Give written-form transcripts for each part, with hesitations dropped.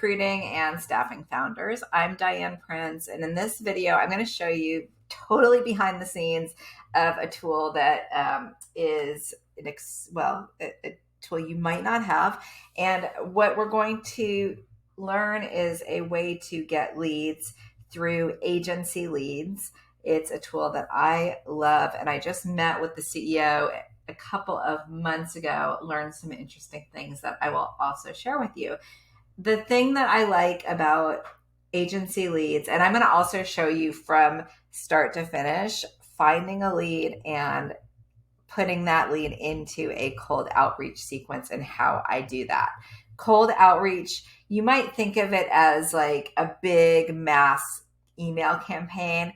recruiting and staffing founders. I'm Diane Prince, and in this video, I'm going to show you totally behind the scenes of a tool that is a tool you might not have. And what we're going to learn is a way to get leads through agency leads. It's a tool that I love, and I just met with the CEO a couple of months ago, learned some interesting things that I will also share with you. The thing that I like about agency leads, and I'm going to also show you from start to finish, finding a lead and putting that lead into a cold outreach sequence and how I do that. Cold outreach, you might think of it as like a big mass email campaign,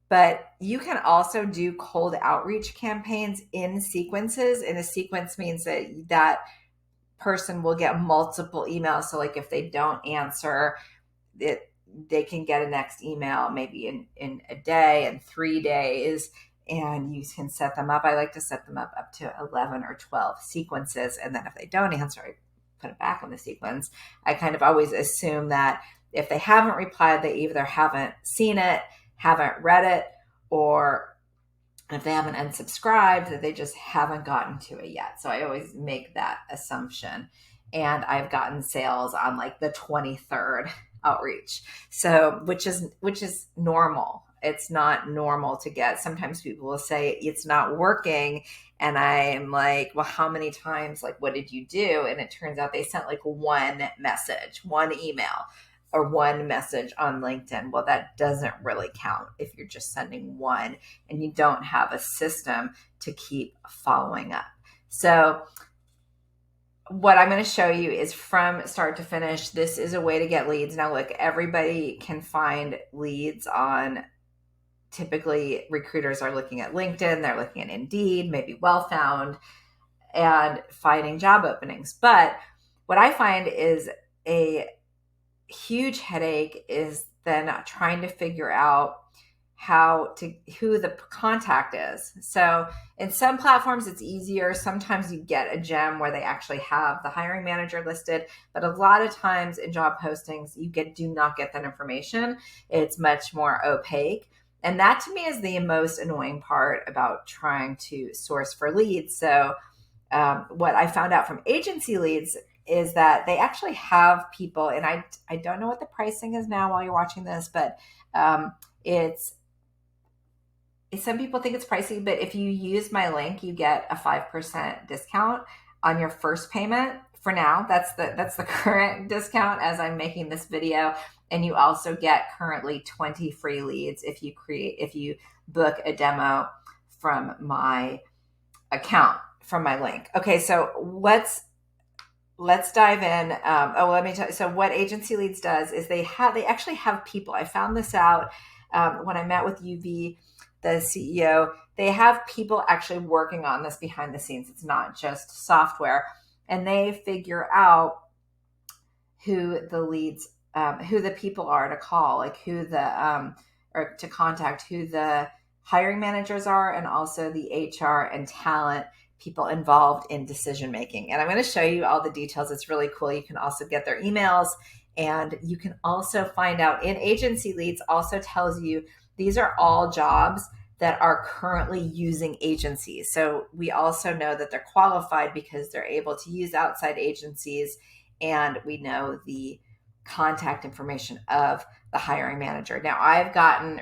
but you can also do cold outreach campaigns in sequences. And a sequence means that person will get multiple emails. So like if they don't answer, they can get a next email maybe in a day and 3 days, and you can set them up. I like to set them up to 11 or 12 sequences. And then if they don't answer, I put it back on the sequence. I kind of always assume that if they haven't replied, they either haven't seen it, haven't read it, or if they haven't unsubscribed, that they just haven't gotten to it yet. So I always make that assumption. And I've gotten sales on like the 23rd outreach. So which is normal. It's not normal to get. Sometimes people will say it's not working. And I'm like, well, how many times? Like, what did you do? And it turns out they sent like one message, one email, or one message on LinkedIn. Well, that doesn't really count if you're just sending one and you don't have a system to keep following up. So what I'm going to show you is from start to finish. This is a way to get leads. Now, look, everybody can find leads on, typically recruiters are looking at LinkedIn, they're looking at Indeed, maybe Well Found, and finding job openings. But what I find is a huge headache is then trying to figure out who the contact is. So in some platforms it's easier. Sometimes you get a gem where they actually have the hiring manager listed, but a lot of times in job postings you do not get that information. It's much more opaque. And that to me is the most annoying part about trying to source for leads. So what I found out from agency leads is that they actually have people, and I don't know what the pricing is now while you're watching this, but some people think it's pricey, but if you use my link, you get a 5% discount on your first payment. For now, that's the current discount as I'm making this video. And you also get currently 20 free leads if you book a demo from my account, from my link. Okay, so let's dive in. Let me tell you. So what Agency Leads does is they actually have people. I found this out when I met with UV, the CEO. They have people actually working on this behind the scenes. It's not just software, and they figure out who the leads, who the people are to call, like who the or to contact, who the hiring managers are, and also the HR and talent people involved in decision making. And I'm going to show you all the details. It's really cool. You can also get their emails, and you can also find out in Agency Leads also tells you these are all jobs that are currently using agencies. So we also know that they're qualified because they're able to use outside agencies, and we know the contact information of the hiring manager. Now, I've gotten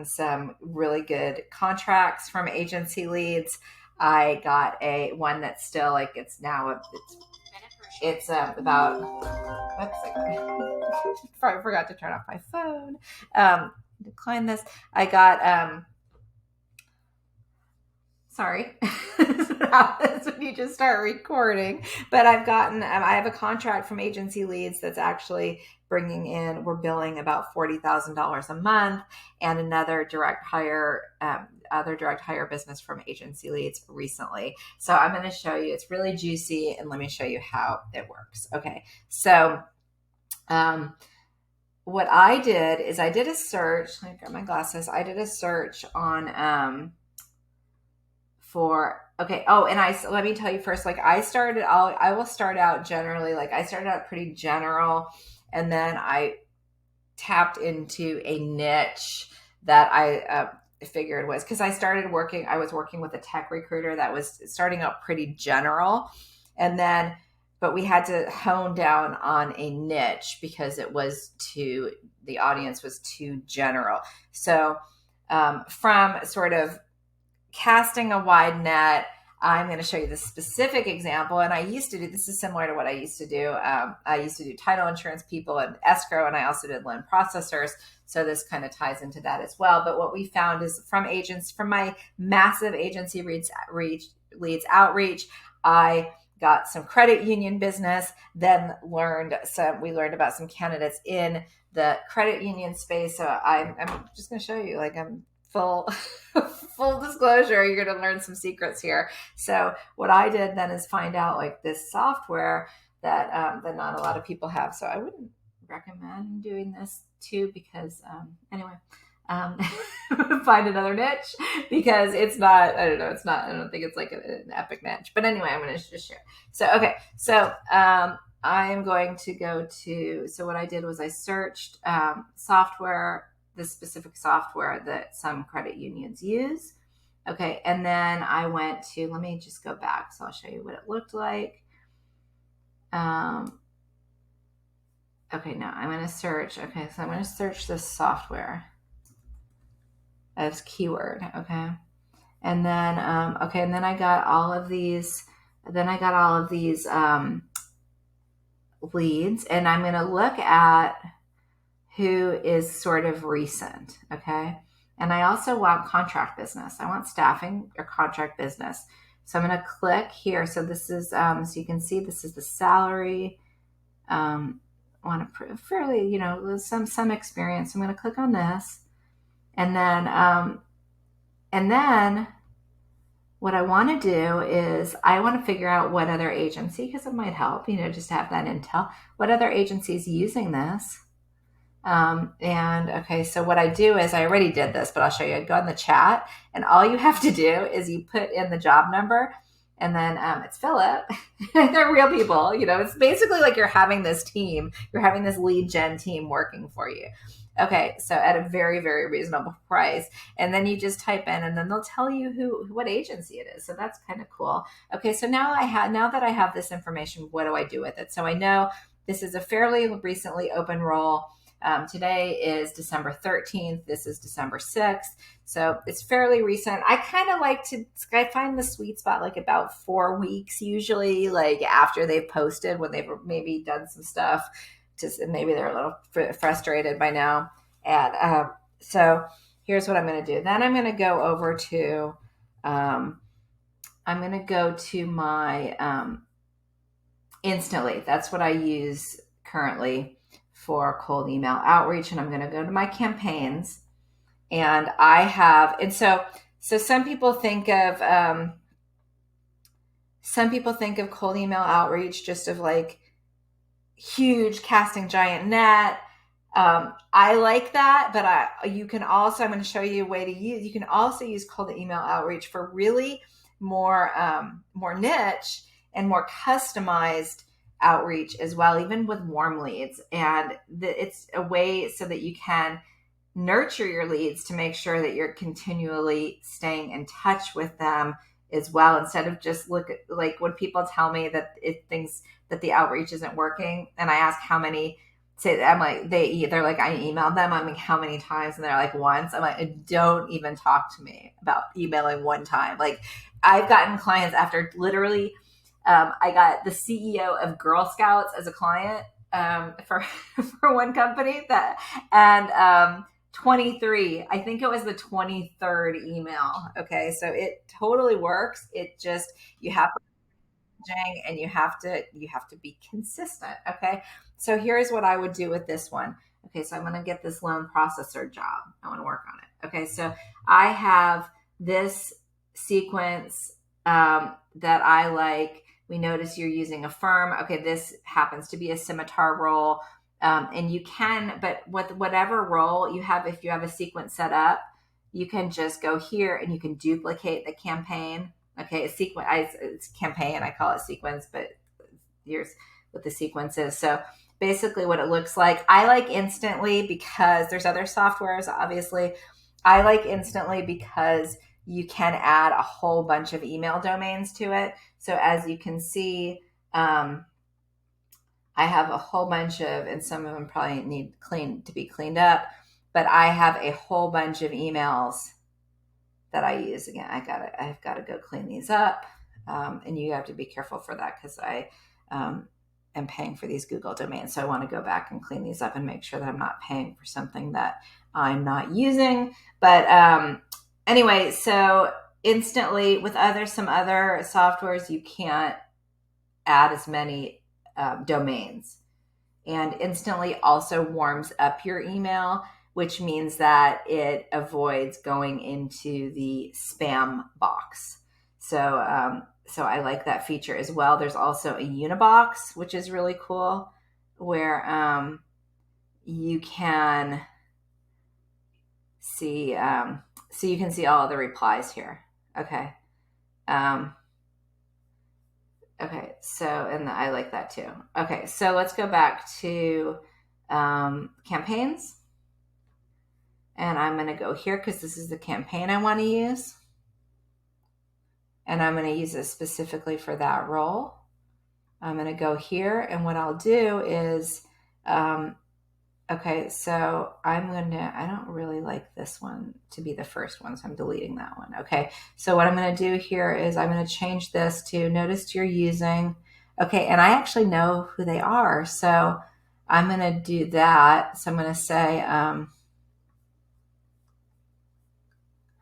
some really good contracts from Agency Leads. I got one that's still like it's about. Oops, I forgot to turn off my phone. Decline this. I got. Sorry, that's when you just start recording. But I have a contract from Agency Leads that's actually bringing in, we're billing about $40,000 a month, and another direct hire business from Agency Leads recently. So I'm going to show you, it's really juicy, and let me show you how it works. Okay. So, what I did is I did a search. Let me grab my glasses. I did a search on, for Okay. Oh, and let me tell you first, like I will start out generally, like I started out pretty general, and then I tapped into a niche that I figured was, because I was working with a tech recruiter that was starting out pretty general. And then, but we had to hone down on a niche because the audience was too general. So, from sort of casting a wide net, I'm going to show you this specific example. And this is similar to what I used to do. I used to do title insurance people and escrow, and I also did loan processors. So this kind of ties into that as well. But what we found is from my massive agency leads outreach, I got some credit union business, then we learned about some candidates in the credit union space. So I'm just going to show you, like, I'm full disclosure, you're going to learn some secrets here. So what I did then is find out, like, this software that not a lot of people have. So I wouldn't recommend doing this too, because anyway, find another niche, because I don't think it's like an epic niche. But anyway, I'm going to just share. So, okay. So I am going to go to, so what I did was I searched the specific software that some credit unions use. Okay. And then I went to, let me just go back. So I'll show you what it looked like. Okay, now I'm going to search. Okay. So I'm going to search this software as keyword. Okay. And then, and then I got all of these, leads, and I'm going to look at who is sort of recent. Okay. And I also want contract business. I want staffing or contract business. So I'm going to click here. So this is, so you can see this is the salary. I want to fairly, some experience. I'm going to click on this. And then what I want to do is I want to figure out what other agency, because it might help, just to have that intel, what other agency is using this. So what I do is, I already did this, but I'll show you. I go in the chat, and all you have to do is you put in the job number, and then it's Philip. They're real people. It's basically like you're having this lead gen team working for you. Okay, so at a very, very reasonable price. And then you just type in, and then they'll tell you what agency it is. So that's kind of cool. Okay, so now that I have this information, what do I do with it? So I know this is a fairly recently open role. Today is December 13th. This is December 6th. So it's fairly recent. I kind of I find the sweet spot like about 4 weeks, usually, like after they've posted, when they've maybe done some stuff. Maybe they're a little frustrated by now. And so here's what I'm going to do. Then I'm going to go over to, my Instantly. That's what I use currently for cold email outreach. And I'm going to go to my campaigns. And so some people think of cold email outreach just of like huge casting giant net. I like that, but you can also, I'm going to show you a way to use, you can also use cold email outreach for really more niche and more customized outreach as well, even with warm leads. And it's a way so that you can nurture your leads to make sure that you're continually staying in touch with them as well, instead of just like when people tell me that that the outreach isn't working, and I ask how many, I'm like, they're like, I emailed them. I'm like, how many times? And they're like, once. I'm like, don't even talk to me about emailing one time. Like, I've gotten clients after literally, I got the CEO of Girl Scouts as a client for one company, 23, I think it was the 23rd email. Okay. So it totally works. It just, you have to, and you have to be consistent. Okay. So here's what I would do with this one. Okay. So I'm going to get this loan processor job. I want to work on it. Okay. So I have this sequence, that I like. We notice you're using a firm. Okay. This happens to be a scimitar role. And you can, but with whatever role you have, if you have a sequence set up, you can just go here and you can duplicate the campaign. Okay, a sequence. It's campaign. I call it sequence, but here's what the sequence is. So basically, what it looks like. I like Instantly because there's other softwares. Obviously, I like Instantly because you can add a whole bunch of email domains to it. So as you can see, I have a whole bunch of, and some of them probably need to be cleaned up, but I have a whole bunch of emails that I use. Again, I've got to go clean these up. And you have to be careful for that because I am paying for these Google domains. So I want to go back and clean these up and make sure that I'm not paying for something that I'm not using. But anyway, so Instantly with some other softwares, you can't add as many domains. And Instantly also warms up your email, which means that it avoids going into the spam box. So, so I like that feature as well. There's also a Unibox, which is really cool, where you can see, so you can see all of the replies here. Okay. Okay, so, and I like that too. Okay, so let's go back to campaigns. And I'm going to go here because this is the campaign I want to use. And I'm going to use it specifically for that role. I'm going to go here, and what I'll do is, okay, so I don't really like this one to be the first one, so I'm deleting that one. Okay, so what I'm going to do here is I'm going to change this to notice you're using, okay, and I actually know who they are, so I'm going to do that. So I'm going to say, I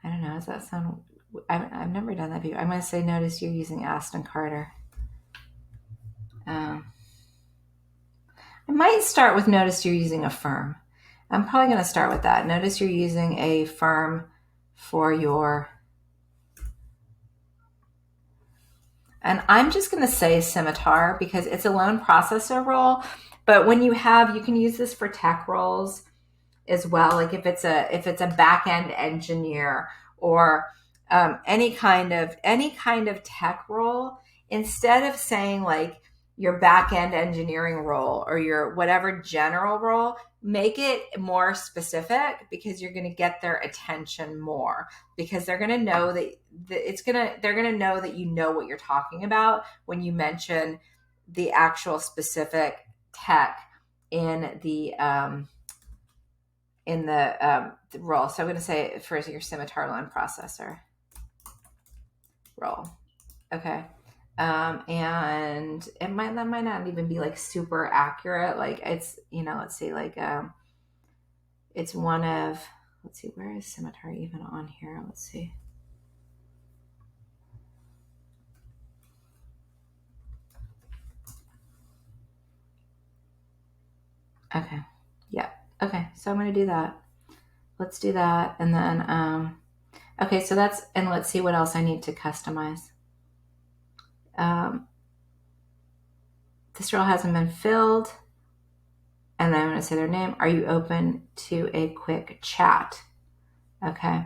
don't know, does that sound, I've never done that before. I'm going to say, notice you're using Aston Carter. I might start with notice you're using a firm. I'm probably going to start with that. Notice you're using a firm for your, and I'm just going to say Scimitar because it's a loan processor role. But when you can use this for tech roles as well. Like if it's a back-end engineer or any kind of tech role, instead of saying like your back-end engineering role or your whatever general role, make it more specific because you're going to get their attention more because they're going to know that they're going to know that you know what you're talking about when you mention the actual specific tech in the role. So I'm going to say for your Scimitar loan processor role. Okay. And that might not even be like super accurate. Like it's, let's see, like, it's one of, let's see, where is Scimitar even on here? Let's see. Okay. Yeah. Okay. So I'm going to do that. Let's do that. And then, okay, so and let's see what else I need to customize. This role hasn't been filled. And then I'm going to say their name. Are you open to a quick chat? Okay.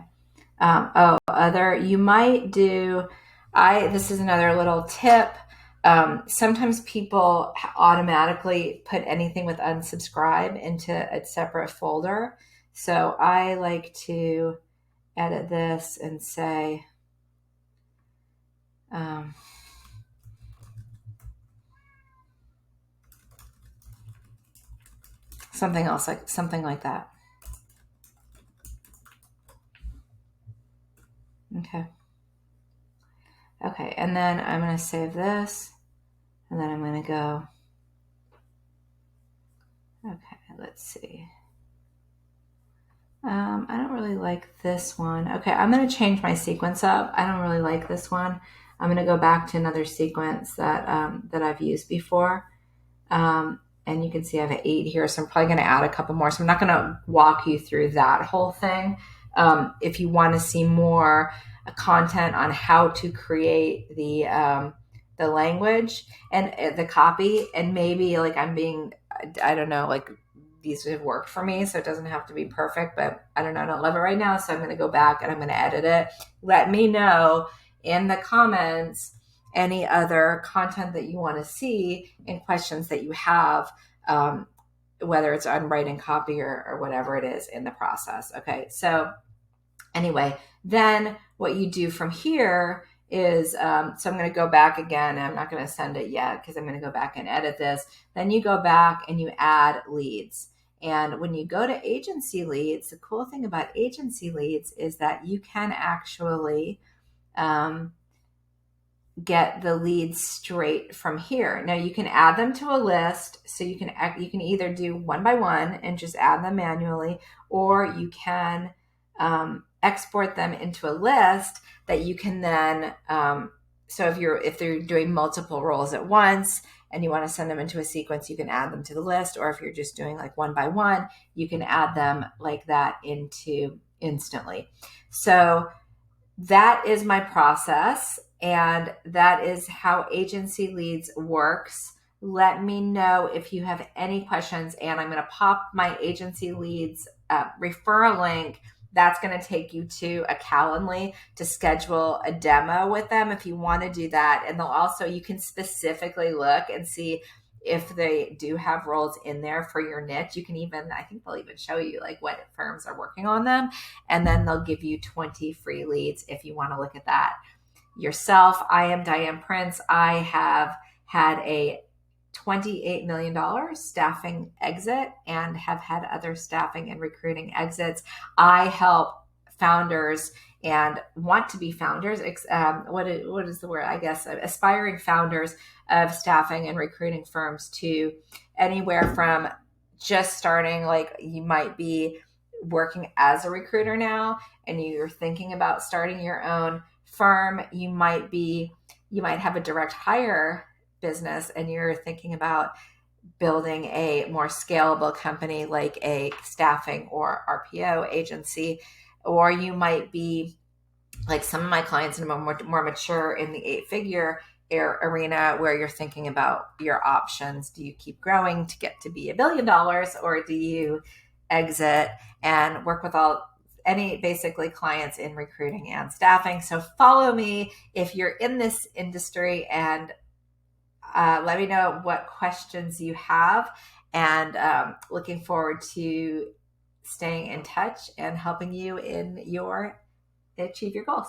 You might do, this is another little tip. Sometimes people automatically put anything with unsubscribe into a separate folder. So I like to edit this and say, something else, like something like that. Okay. Okay, and then I'm going to save this, and then I'm going to go, okay, let's see. I don't really like this one. Okay, I'm going to change my sequence up. I don't really like this one. I'm going to go back to another sequence that I've used before. And you can see I have an 8 here, so I'm probably going to add a couple more. So I'm not going to walk you through that whole thing. If you want to see more content on how to create the language and the copy, and maybe like I don't know, like these have worked for me, so it doesn't have to be perfect, but I don't know, I don't love it right now, so I'm going to go back and I'm going to edit it. Let me know in the comments any other content that you want to see and questions that you have, whether it's on writing copy or whatever it is in the process. Okay, so anyway, then what you do from here is, so I'm going to go back again. I'm not going to send it yet because I'm going to go back and edit this. Then you go back and you add leads. And when you go to agency leads, the cool thing about agency leads is that you can actually get the leads straight from here. Now you can add them to a list, so you can either do one by one and just add them manually, or you can export them into a list that you can then. So if they're doing multiple roles at once and you want to send them into a sequence, you can add them to the list, or if you're just doing like one by one, you can add them like that into instantly. So that is my process, and that is how agency leads works. Let me know if you have any questions, and I'm going to pop my agency leads referral link. That's going to take you to a Calendly to schedule a demo with them if you want to do that. And they'll also, you can specifically look and see if they do have roles in there for your niche. You can even, I think they'll even show you like what firms are working on them. And then they'll give you 20 free leads if you want to look at that yourself. I am Diane Prince. I have had a $28 million staffing exit and have had other staffing and recruiting exits. I help founders and want to be founders. What is the word? I guess aspiring founders of staffing and recruiting firms to anywhere from just starting, like you might be working as a recruiter now and you're thinking about starting your own firm. You might have a direct hire business and you're thinking about building a more scalable company like a staffing or RPO agency, or you might be like some of my clients in a more mature in the 8-figure arena where you're thinking about your options. Do you keep growing to get to be $1 billion, or do you exit and work with any basically clients in recruiting and staffing? So follow me if you're in this industry, and let me know what questions you have, and looking forward to staying in touch and helping you achieve your goals.